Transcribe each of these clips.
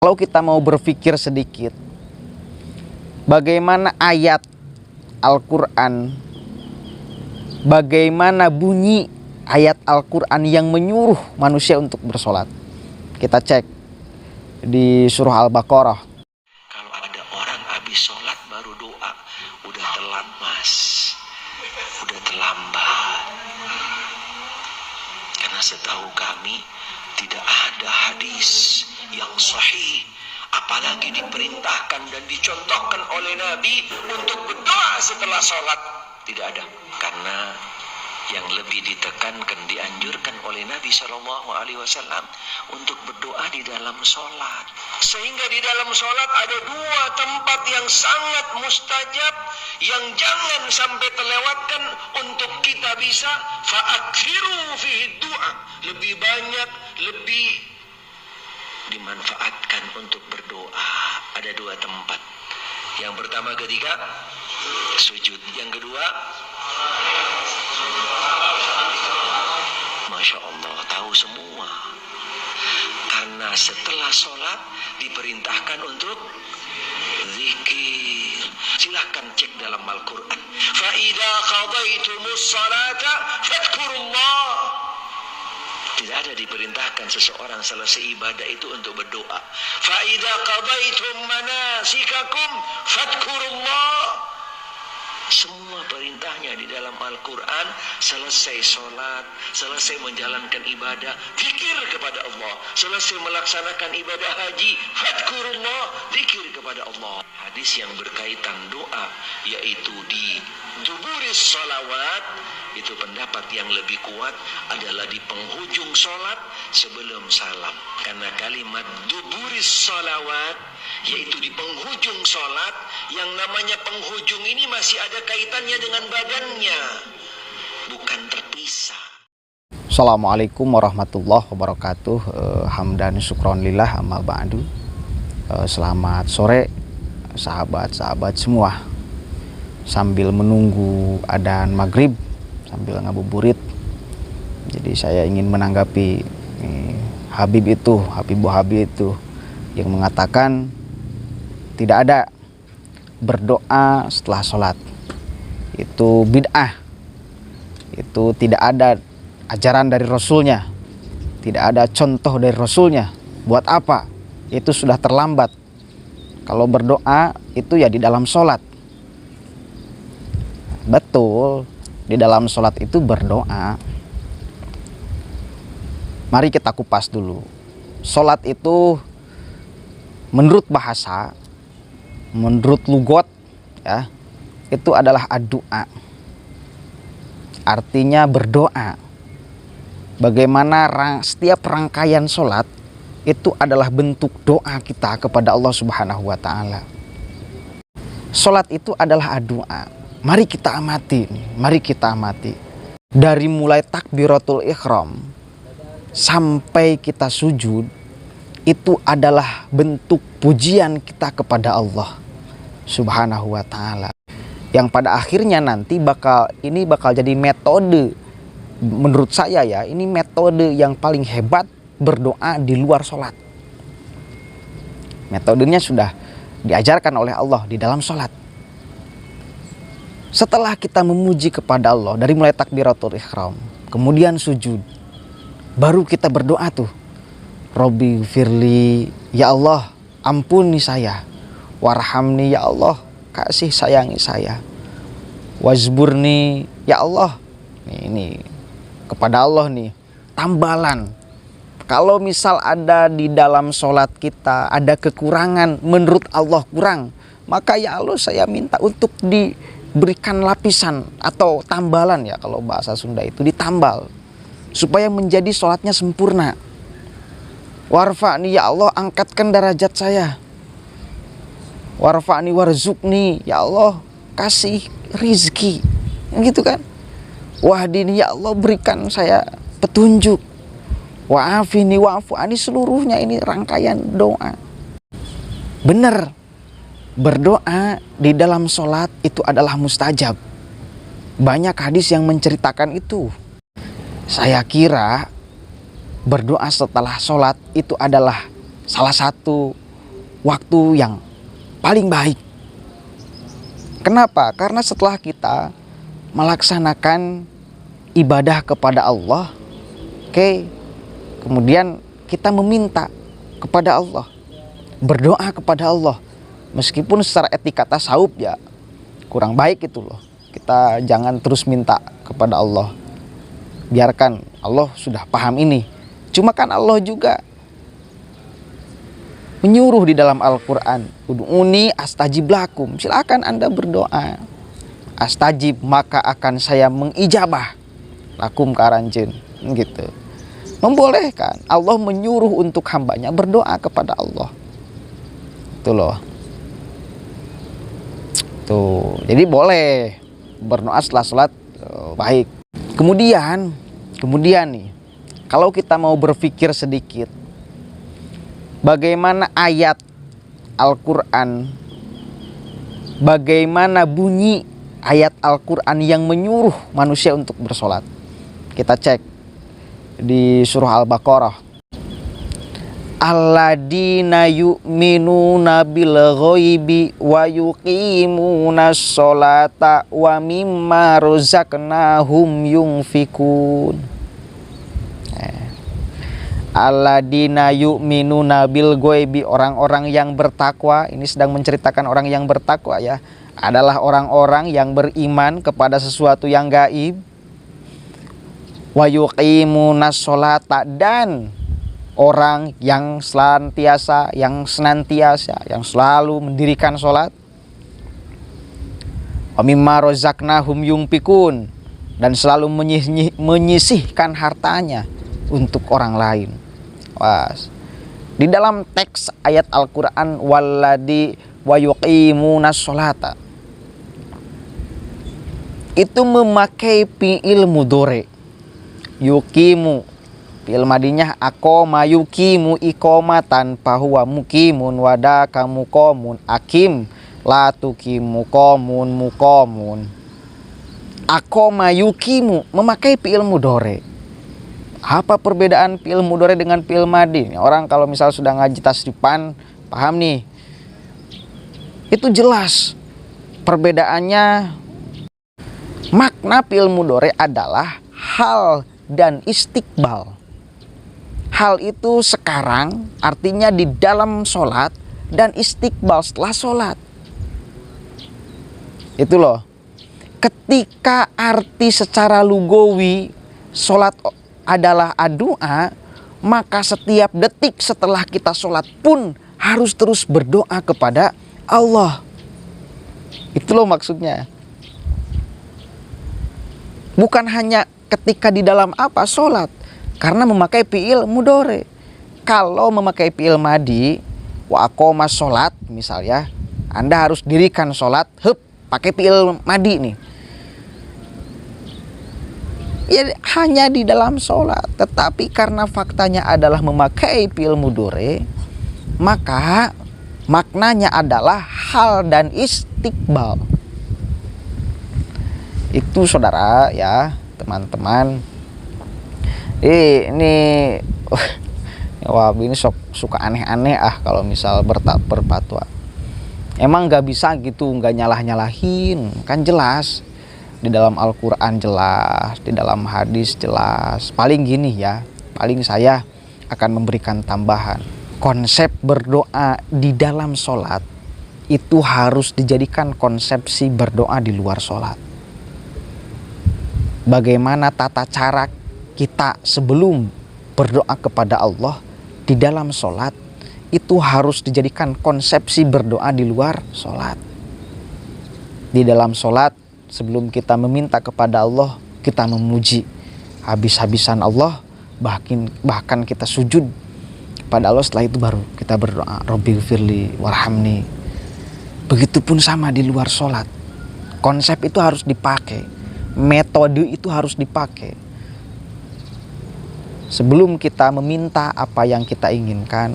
Kalau kita mau berpikir sedikit, bagaimana ayat Al-Quran, bagaimana bunyi ayat Al-Quran yang menyuruh manusia untuk bersolat. Kita cek di surah Al-Baqarah. Kalau ada orang habis sholat baru doa, udah telat mas, udah terlambat. Karena setahu kami tidak ada hadis yang sahih, apalagi diperintahkan dan dicontohkan oleh Nabi untuk berdoa setelah sholat. Tidak ada. Karena yang lebih ditekankan, dianjurkan oleh Nabi SAW untuk berdoa di dalam sholat. Sehingga di dalam sholat ada dua tempat yang sangat mustajab, yang jangan sampai terlewatkan untuk kita bisa fa'akthiru fihi du'a, lebih banyak, lebih dimanfaatkan untuk berdoa. Ada dua tempat. Yang pertama ketika sujud, yang kedua Masya Allah, tahu semua. Karena setelah sholat diperintahkan untuk zikir. Silahkan cek dalam Al-Quran. Fa'idha qadaitumus salata fadhkurullah. Tidak ada diperintahkan seseorang selesai ibadah itu untuk berdoa. Fa'idha qadaitum manasikakum fadhkurullah. Semua perintahnya di dalam Al-Quran, selesai sholat, selesai menjalankan ibadah, zikir kepada Allah. Selesai melaksanakan ibadah haji, fadhkurullah, zikir kepada Allah. Hadis yang berkaitan doa, yaitu di duburis sholawat, itu pendapat yang lebih kuat adalah di penghujung sholat sebelum salam. Karena kalimat duburis sholawat, yaitu di penghujung sholat, yang namanya penghujung ini masih ada kaitannya dengan badannya, bukan terpisah. Assalamualaikum warahmatullahi wabarakatuh. Hamdan syukron lillah amma ba'du. Selamat sore sahabat-sahabat semua. Sambil menunggu adzan maghrib, sambil ngabuburit, jadi saya ingin menanggapi Habib itu yang mengatakan tidak ada berdoa setelah sholat, itu bid'ah, itu tidak ada ajaran dari Rasulnya, tidak ada contoh dari Rasulnya. Buat apa? Itu sudah terlambat. Kalau berdoa itu ya di dalam sholat. Betul, di dalam sholat itu berdoa. Mari kita kupas dulu. Sholat itu menurut bahasa, menurut lugot ya, itu adalah ad-du'a. Artinya berdoa. Bagaimana setiap rangkaian sholat itu adalah bentuk doa kita kepada Allah Subhanahu wa ta'ala. Sholat itu adalah ad-du'a. Mari kita amati, dari mulai takbiratul ihram sampai kita sujud, itu adalah bentuk pujian kita kepada Allah Subhanahu wa ta'ala, yang pada akhirnya nanti bakal jadi metode, menurut saya ya, ini metode yang paling hebat berdoa di luar sholat. Metodenya sudah diajarkan oleh Allah di dalam sholat. Setelah kita memuji kepada Allah dari mulai takbiratul ihram, kemudian sujud, baru kita berdoa tuh, Robbi firli, ya Allah ampuni saya, warhamni, ya Allah kasih sayangi saya, wazburni, ya Allah. Ini kepada Allah nih tambalan. Kalau misal ada di dalam sholat kita ada kekurangan, menurut Allah kurang, maka ya Allah saya minta untuk diberikan lapisan atau tambalan, ya kalau bahasa Sunda itu ditambal, supaya menjadi sholatnya sempurna. Warfa'ni, ya Allah angkatkan derajat saya. Warfa'ni warzukni, ya Allah kasih rizki, gitu kan. Wahdini, ya Allah berikan saya petunjuk. Wa'afini wa'afu'ani, seluruhnya ini rangkaian doa. Benar, berdoa di dalam sholat itu adalah mustajab. Banyak hadis yang menceritakan itu. Saya kira berdoa setelah sholat itu adalah salah satu waktu yang paling baik. Kenapa? Karena setelah kita melaksanakan ibadah kepada Allah, oke, kemudian kita meminta kepada Allah, berdoa kepada Allah, meskipun secara etika tasawuf ya kurang baik itu loh. Kita jangan terus minta kepada Allah, biarkan Allah sudah paham ini. Cuma kan Allah juga menyuruh di dalam Al-Quran, ud'uni astajib lakum, silakan Anda berdoa, astajib maka akan saya mengijabah lakum karanjen, gitu. Membolehkan, Allah menyuruh untuk hambanya berdoa kepada Allah. Itu loh. Tuh, jadi boleh berdoa setelah sholat baik. Kemudian nih, kalau kita mau berpikir sedikit, bagaimana ayat Al-Quran, bagaimana bunyi ayat Al-Quran yang menyuruh manusia untuk bersolat. Kita cek di surah Al-Baqarah. Alladzina yu'minuna bil ghaibi wa yuqimunas sholata wa mimma razaqnahum yunfikun. Alladzina yu'minuna bil ghaibi, orang-orang yang bertakwa. Ini sedang menceritakan orang yang bertakwa ya, adalah orang-orang yang beriman kepada sesuatu yang gaib. Wa yuqimunas sholata, dan orang yang senantiasa yang selalu mendirikan sholat. Wa mimma razaqnahum yunfikun, dan selalu menyisihkan hartanya untuk orang lain. Was. Di dalam teks ayat Al-Quran, walladzi wa yuqimunas sholata, itu memakai fi'il mudhari. Yuqimu, fi'il madinya aqama yuqimu iqamatan fahuwa muqimun wadaka muqamun aqim la tuqimu qamun muqamun. Aqama yuqimu memakai fi'il mudhari. Apa perbedaan fi'il mudhari dengan fi'il madi? Orang kalau misal sudah ngaji tasrifan paham nih. Itu jelas perbedaannya. Makna fi'il mudhari adalah hal dan istiqbal. Hal itu sekarang, artinya di dalam sholat, dan istiqbal setelah sholat. Itu loh. Ketika arti secara lugawi sholat adalah doa, maka setiap detik setelah kita sholat pun harus terus berdoa kepada Allah. Itu loh maksudnya. Bukan hanya ketika di dalam sholat, karena memakai fi'il mudhari. Kalau memakai fi'il madi, wa aqoma sholat misalnya, Anda harus dirikan sholat, pakai fi'il madi nih. Ya hanya di dalam sholat. Tetapi karena faktanya adalah memakai fi'il mudhari, maka maknanya adalah hal dan istiqbal. Itu saudara ya, teman-teman. Ini Wahabi ini suka aneh-aneh kalau misal berfatwa. Emang nggak bisa gitu, nggak nyalah-nyalahin, kan jelas di dalam Al-Quran jelas, di dalam hadis jelas. Paling gini ya, paling saya akan memberikan tambahan. Konsep berdoa di dalam sholat itu harus dijadikan konsepsi berdoa di luar sholat. Bagaimana tata cara kita sebelum berdoa kepada Allah di dalam sholat, itu harus dijadikan konsepsi berdoa di luar sholat. Di dalam sholat, sebelum kita meminta kepada Allah, kita memuji habis-habisan Allah, bahkan kita sujud kepada Allah. Setelah itu baru kita berdoa, Rabbighfirli warhamni. Begitupun sama di luar sholat. Konsep itu harus dipakai, metode itu harus dipakai. Sebelum kita meminta apa yang kita inginkan,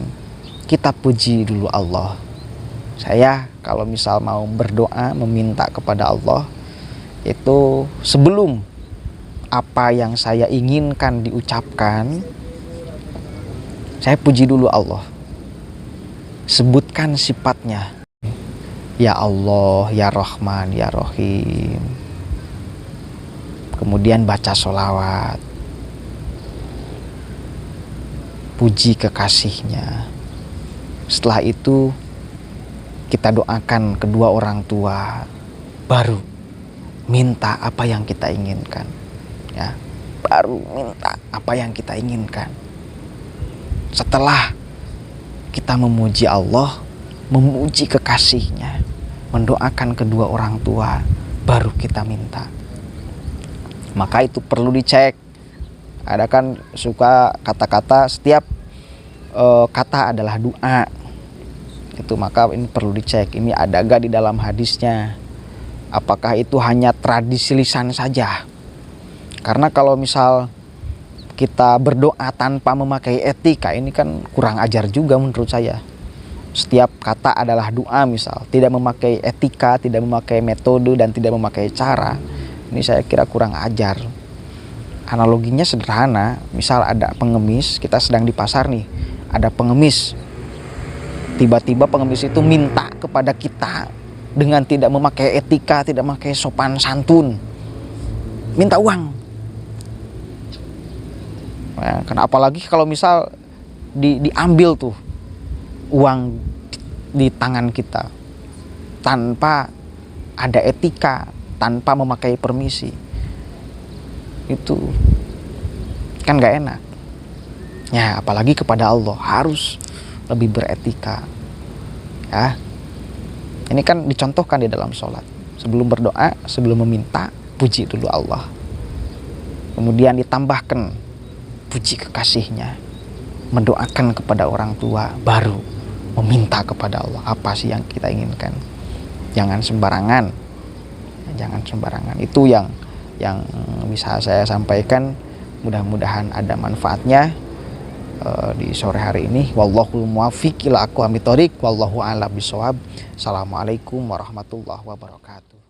kita puji dulu Allah. Saya kalau misal mau berdoa meminta kepada Allah, itu sebelum apa yang saya inginkan diucapkan, saya puji dulu Allah. sebutkan sifatnya. Ya Allah, Ya Rahman, Ya Rahim. Kemudian baca sholawat, puji kekasihnya. Setelah itu kita doakan kedua orang tua, baru minta apa yang kita inginkan, ya. Baru minta apa yang kita inginkan. Setelah kita memuji Allah, memuji kekasihnya, mendoakan kedua orang tua, baru kita minta. Maka itu perlu dicek. Ada kan suka kata-kata, setiap kata adalah doa. Itu maka ini perlu dicek, ini ada gak di dalam hadisnya. Apakah itu hanya tradisi lisan saja? Karena kalau misal kita berdoa tanpa memakai etika, ini kan kurang ajar juga menurut saya. Setiap kata adalah doa misal, tidak memakai etika, tidak memakai metode, dan tidak memakai cara, ini saya kira kurang ajar. Analoginya sederhana, misal ada pengemis, kita sedang di pasar nih, ada pengemis. Tiba-tiba pengemis itu minta kepada kita dengan tidak memakai etika, tidak memakai sopan santun, minta uang. Nah, karena apalagi kalau misal diambil tuh uang di tangan kita tanpa ada etika, tanpa memakai permisi, itu kan gak enak. Ya, apalagi kepada Allah harus lebih beretika, ya. Ini kan dicontohkan di dalam sholat. Sebelum berdoa, sebelum meminta, puji dulu Allah. Kemudian ditambahkan puji kekasihnya, mendoakan kepada orang tua, baru meminta kepada Allah apa sih yang kita inginkan. Jangan sembarangan, jangan sembarangan. Itu yang bisa saya sampaikan. Mudah-mudahan ada manfaatnya di sore hari ini. Wallahul muwaffiq ila aqwamit thoriq, wallahu a'lam bishawab. Assalamualaikum warahmatullahi wabarakatuh.